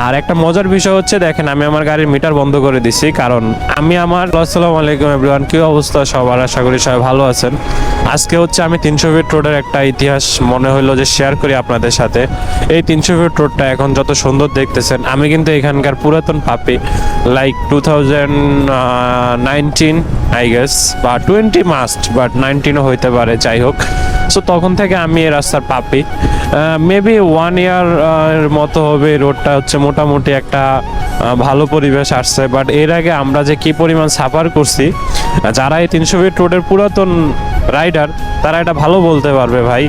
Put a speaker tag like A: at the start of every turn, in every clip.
A: আর একটা মজার বিষয় হচ্ছে দেখেন, আমি আমার গাড়ির মিটার বন্ধ করে দিছি, কারণ আমি আমার আসসালামু আলাইকুম এভরিওয়ান, কি অবস্থা সবার? আশা করি সবাই ভালো আছেন। আজকে হচ্ছে আমি 300 ফিট রোডের একটা ইতিহাস মনে হইলো যে শেয়ার করি আপনাদের সাথে। এই 300 ফিট রোডটা এখন যত সুন্দর দেখতেছেন, আমি কিন্তু এখানকার পুরাতন পাপি, লাইক 2019 আই গেস, বা 20 মাস্ট, বাট 19ও হইতে পারে, যাই হোক। সো তখন থেকে আমি এই রাস্তার পাপি। মেবি 1 ইয়ার এর মতো হবে। রোডটা হচ্ছে মোটামুটি একটা ভালো পরিবেশ আসছে, বাট এর আগে আমরা যে কি পরিমাণ সাফার করছি, যারা এই 300 ফিট রোডের পুরাতন রাইডার তারা এটা ভালো বলতে পারবে ভাই।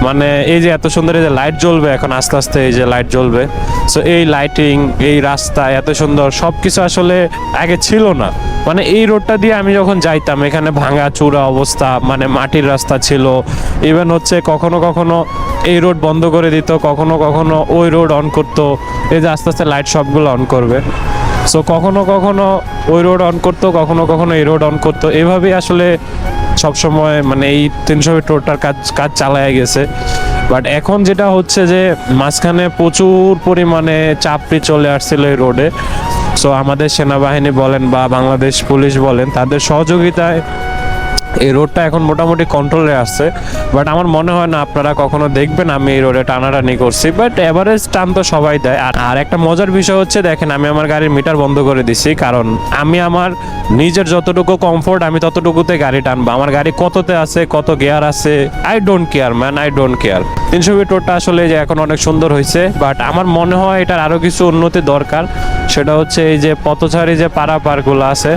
A: মানে এই যে এত সুন্দর এই যে লাইট জ্বলবে এখন আস্তে আস্তে, এই যে লাইট জ্বলবে, সো এই লাইটিং, এই রাস্তা এত সুন্দর, সব কিছু আসলে আগে ছিল না। মানে এই রোডটা দিয়ে আমি যখন যাইতাম, এখানে ভাঙা চূড়া অবস্থা, মানে মাটির রাস্তা ছিল। ইভেন হচ্ছে কখনো কখনো এই রোড বন্ধ করে দিত, কখনো কখনো ওই রোড অন করতো। এই যে আস্তে আস্তে লাইট সবগুলো অন করবে, সো কখনো কখনো ওই রোড অন করতো, কখনো কখনো এই রোড অন করতো। এভাবেই আসলে সবসময় মানে এই 300 ফিট রোডটার কাজ চালায় গেছে। বাট এখন যেটা হচ্ছে যে মাঝখানে প্রচুর পরিমাণে চাপড়ি চলে আসছিল এই রোডে। সো আমাদের সেনাবাহিনী বলেন বা বাংলাদেশ পুলিশ বলেন, তাদের সহযোগিতায় এই রোডটা এখন মোটামুটি কন্ট্রোলে আসছে। বাট আমার মনে হয় না আপনারা কখনো দেখবেন আমি এই রোডে টানাটানি করছি, বাট এভারেজ টান তো সবাই দেয়। আর একটা মজার বিষয় হচ্ছে দেখেন, আমি আমার গাড়ির মিটার বন্ধ করে দিছি, কারণ আমি আমার নিজের যতটুকু কমফোর্ট আমি ততটুকুতে গাড়ি টানবো। আমার গাড়ি কততে আছে, কত গিয়ার আছে, I don't care man, I don't care. 300 feet রোডটা আসলে যে এখন অনেক সুন্দর হয়েছে, বাট আমার মনে হয় এটার আরো কিছু উন্নতি দরকার। সেটা হচ্ছে এই যে পথচারী যে পারাপারগুলো আছে,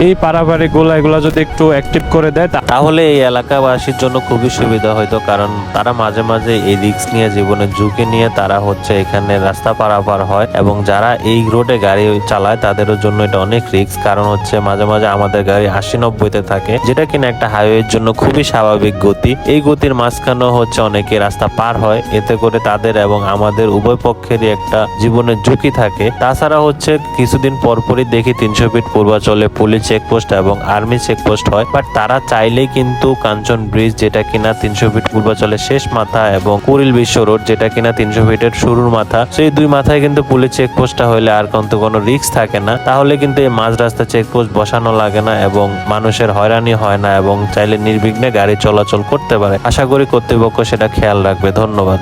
A: এই পারাপারিগুলো এগুলো যদি একটু অ্যাক্টিভ করে দেয়
B: তাহলে এই এলাকাবাসীর জন্য খুবই সুবিধা হইতো, কারণ তারা মাঝে মাঝে এই রিস্ক নিয়ে, জীবনের ঝুঁকি নিয়ে তারা হচ্ছে এখানে রাস্তা পারাপার হয়, এবং যারা এই রোডে গাড়ি চালায় তাদের জন্য এটা অনেক রিস্ক। কারণ হচ্ছে মাঝে মাঝে আমাদের গাড়ি 80-90-তে থাকে, যেটা কিনা একটা হাইওয়ের জন্য খুবই স্বাভাবিক গতি। এই গতির মাঝখানেও হচ্ছে অনেকে রাস্তা পার হয়, এতে করে তাদের এবং আমাদের উভয় পক্ষেরই একটা জীবনের ঝুঁকি থাকে। তাছাড়া হচ্ছে কিছুদিন পরপরই দেখি 300 ফিট পূর্বাচলে পুলিশ চেকপোস্ট এবং আর্মি চেকপোস্ট হয়, বাট তারা চাইলেই কিন্তু কাঞ্চন ব্রিজ, যেটা কিনা 300 ফিট পূর্বাচলের শেষ মাথা, এবং কুড়িল বিশ্ব রোড, যেটা কিনা 300 ফিটের শুরুর মাথা, সেই দুই মাথায় কিন্তু পুলিশ চেকপোস্টটা হইলে আর কিন্তু কোনো রিস্ক থাকে না। তাহলে কিন্তু এই মাঝ রাস্তা চেকপোস্ট বসানো লাগে না এবং মানুষের হয়রানি হয় না, এবং চাইলে নির্বিঘ্নে গাড়ি চলাচল করতে পারে। আশা করি কর্তৃপক্ষ সেটা খেয়াল রাখবে। ধন্যবাদ।